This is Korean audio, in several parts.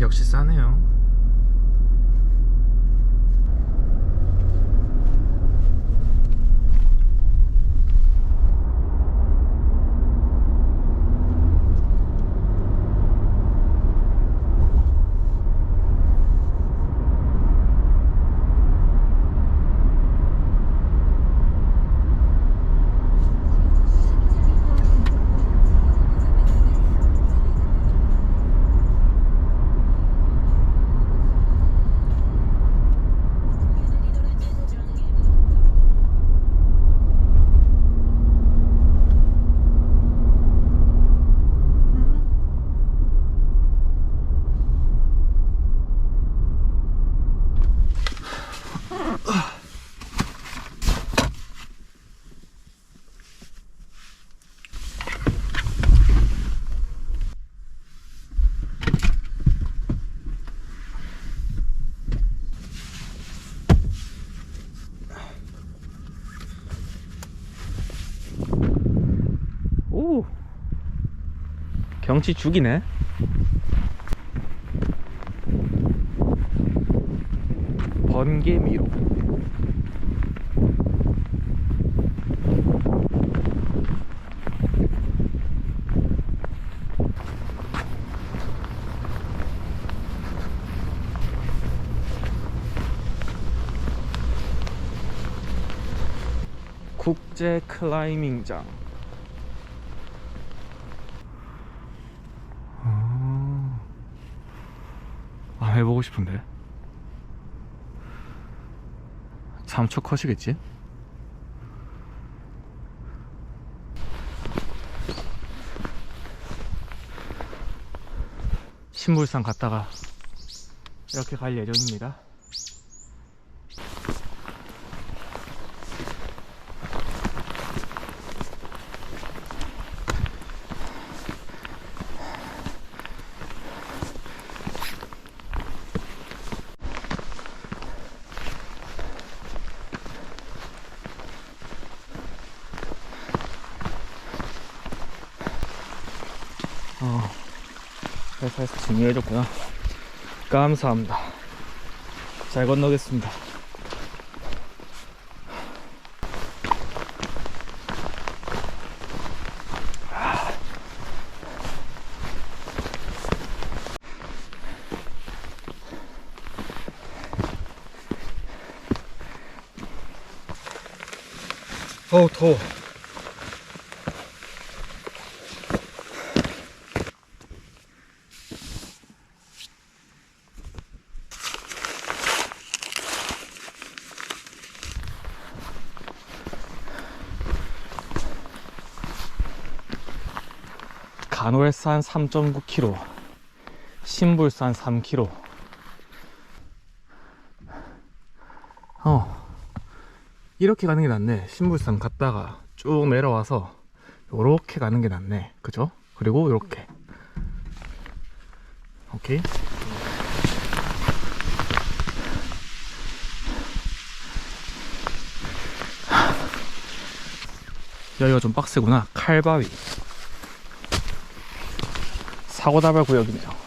역시 싸네요. 오, 경치 죽이네. 번개미로. 국제 클라이밍장. 해보고 싶은데. 참초 컷이겠지? 신불산 갔다가 이렇게 갈 예정입니다. 회사에서 중요해졌구나. 감사합니다. 잘 건너겠습니다. 어우 더워. 간월산 3.9km, 신불산 3km. 이렇게 가는 게 낫네. 신불산 갔다가 쭉 내려와서 요렇게 가는 게 낫네. 그죠? 그리고 요렇게. 오케이. 여기가 좀 빡세구나. 칼바위. 사고다발 구역이네요.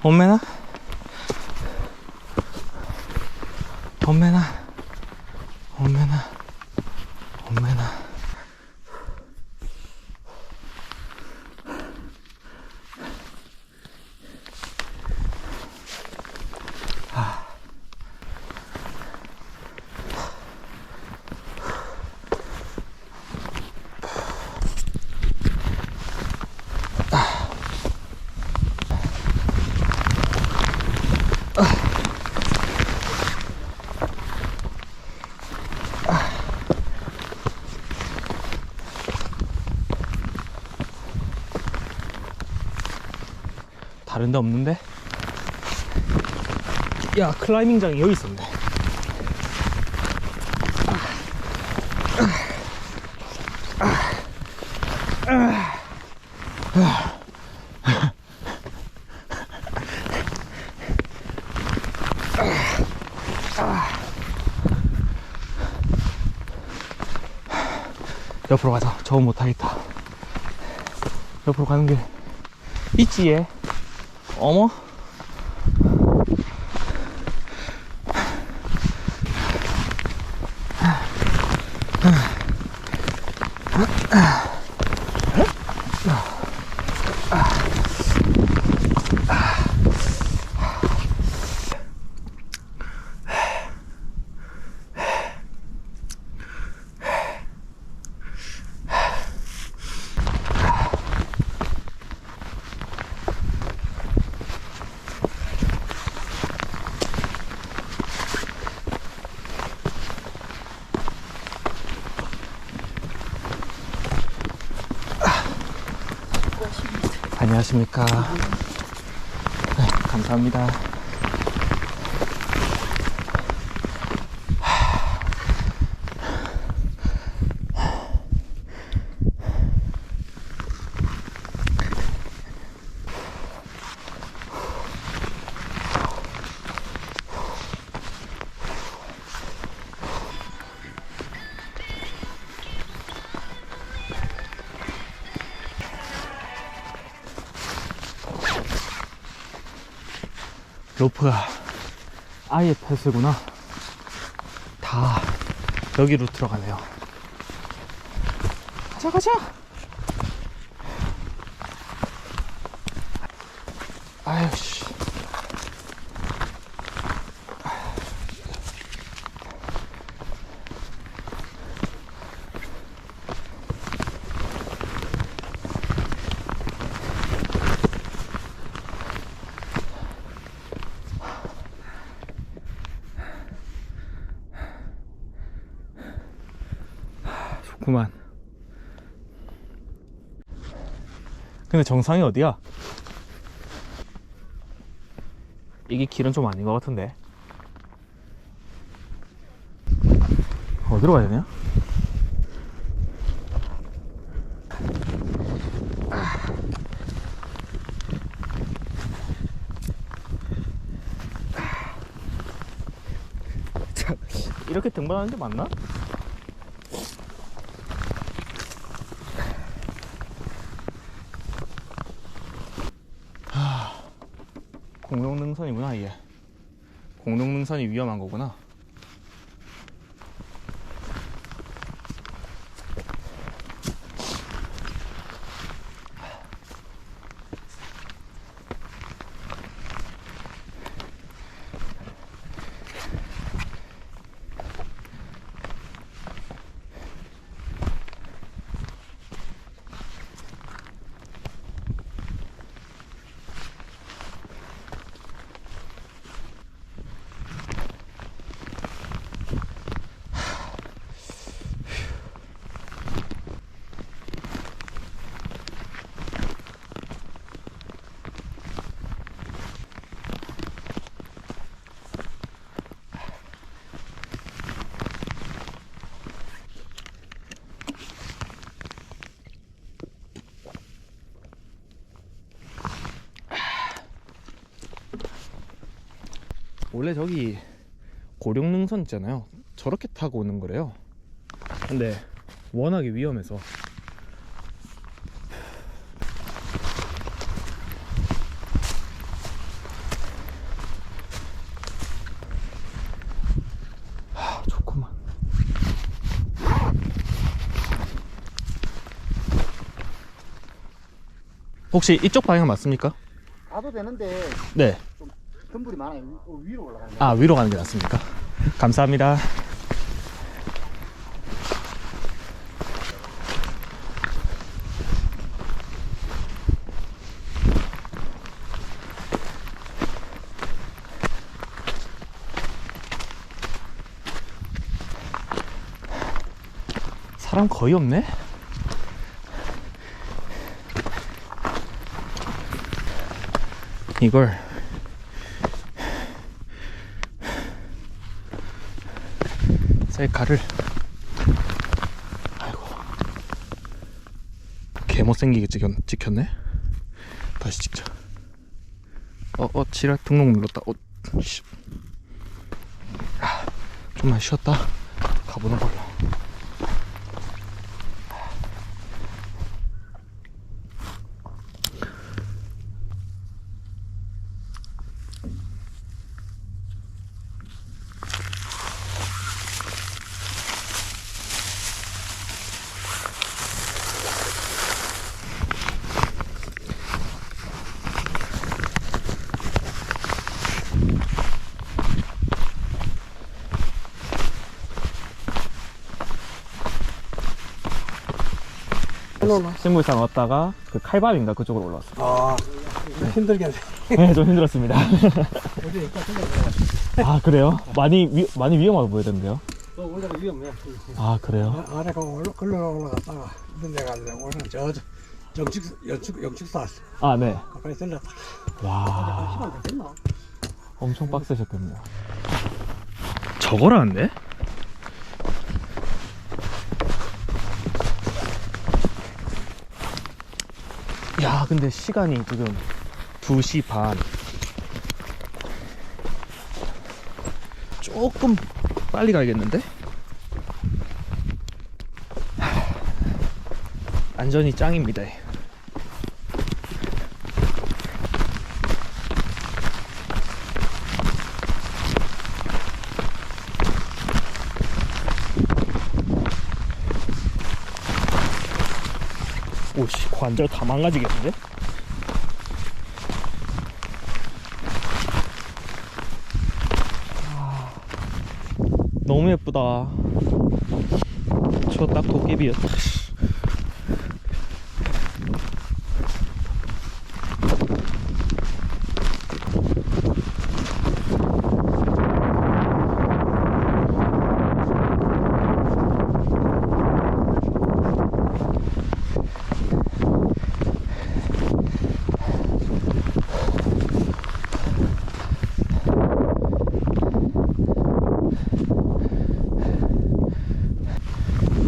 엄매나? 엄매나? 엄매나? 엄매나? 다른 데 없는데? 야, 클라이밍장이 여기 있었네. 옆으로 가자. 저거 못하겠다. 옆으로 가는 게 있지 얘. 어머. 안녕하십니까. 네, 감사합니다. 로프가 아예 폐쇄구나. 다 여기로 들어가네요. 가자 가자. 아유씨. 좋구만. 근데 정상이 어디야? 이게 길은 좀 아닌 것 같은데. 어디로 가야 되냐? 이렇게 등반하는 게 맞나? 공룡능선이구나 이게. 공룡능선이 위험한 거구나. 원래 저기 고룡능선 있잖아요. 저렇게 타고 오는 거래요. 근데 워낙에 위험해서 좋구만. 혹시 이쪽 방향 맞습니까? 가도 되는데 네. 좀 덤불이 많아요. 위로 올라가는 거. 아, 위로 가는 게 낫습니까? 감사합니다. 사람 거의 없네? 이걸 셀카를, 아이고 개못생기게 찍혔네. 다시 찍자. 지랄 등록 눌렀다. 씨. 좀만 쉬었다 가보는 걸로. 신물산 왔다가 그 칼밥인가 그쪽으로 올라왔어요. 아, 힘들겠네. 네, 좀 힘들었습니다. 어제 일단 생각해. 아, 그래요? 많이 위험하게 보이던데요? 원래는 위험해. 아, 그래요? 아래가 올라갔다가 이런 데 갈래. 오늘 영축사 아, 네. 가까이 들렸다. 와, 시간 됐나? 엄청 빡세셨겠네요. 저거라는데? 야, 근데 시간이 지금 2시 반. 조금 빨리 가야겠는데? 안전이 짱입니다. 오씨, 관절 다 망가지겠는데? 너무 예쁘다. 저 딱 도깨비였다.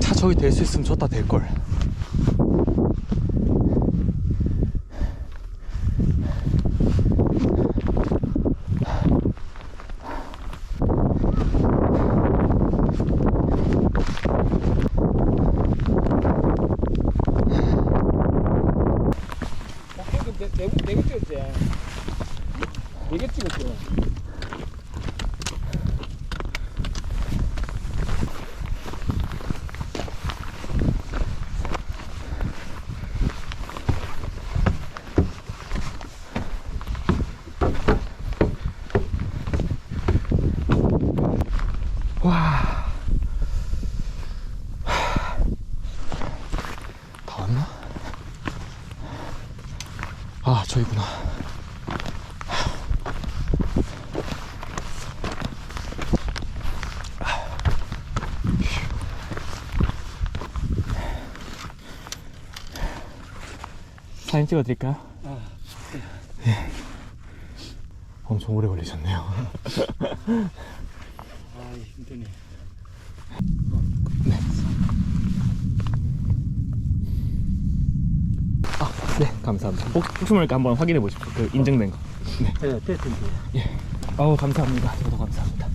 차 저기 될 수 있으면 저다 될걸. 네개 찍었지? 네개 찍었지? 와, 다 왔나? 아, 저기구나. 사진 찍어드릴까요? 예. 엄청 오래 걸리셨네요. 아, 힘드네. 네. 아, 네, 감사합니다. 혹시 모르니까 한번 확인해 보십시오. 그 인증된 거. 네. 네, 됐습니다. 예. 아우, 감사합니다. 저도 감사합니다.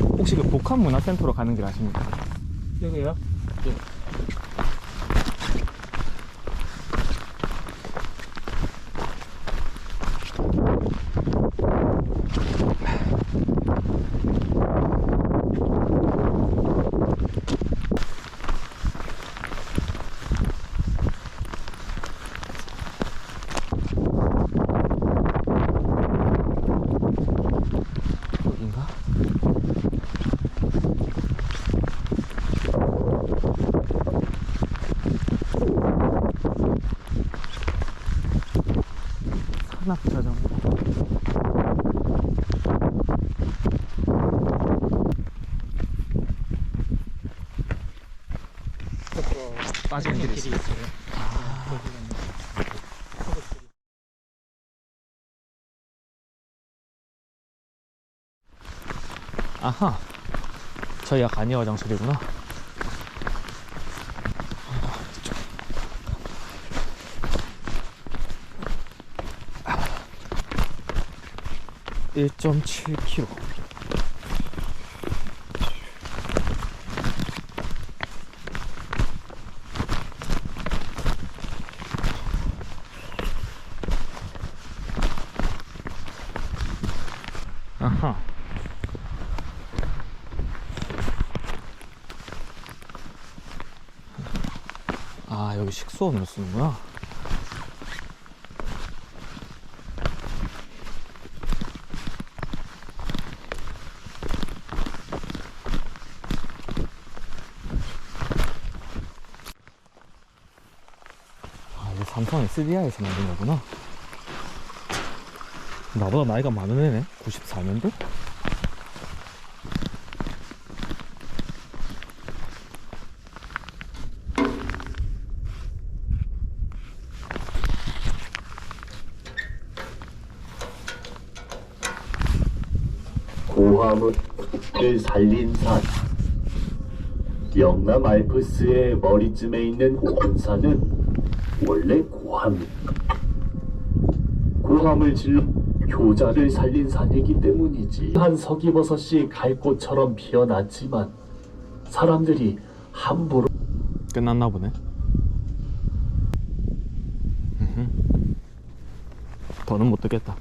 혹시 그 복합문화센터로 가는 길 아십니까? 여기요? 네. 여긴가? 산악자전거. 빠지는 길이 있어요. 있어요. 아하, 저희가 간이 화장실이구나. 1.7km. 아하. 아, 여기 식수원으로 쓰는구나. 아, 이게 삼성 SDI에서 만든 거구나. 나보다 나이가 많은 애네. 94년도? 고함을 살린 산. 영남 알프스의 머리쯤에 있는 고함산은 원래 고함을 질러 효자를 살린 산이기 때문이지. 한 서기버섯이 갈 꽃처럼 피어났지만 사람들이 함부로 끝났나 보네. 더는 못 듣겠다.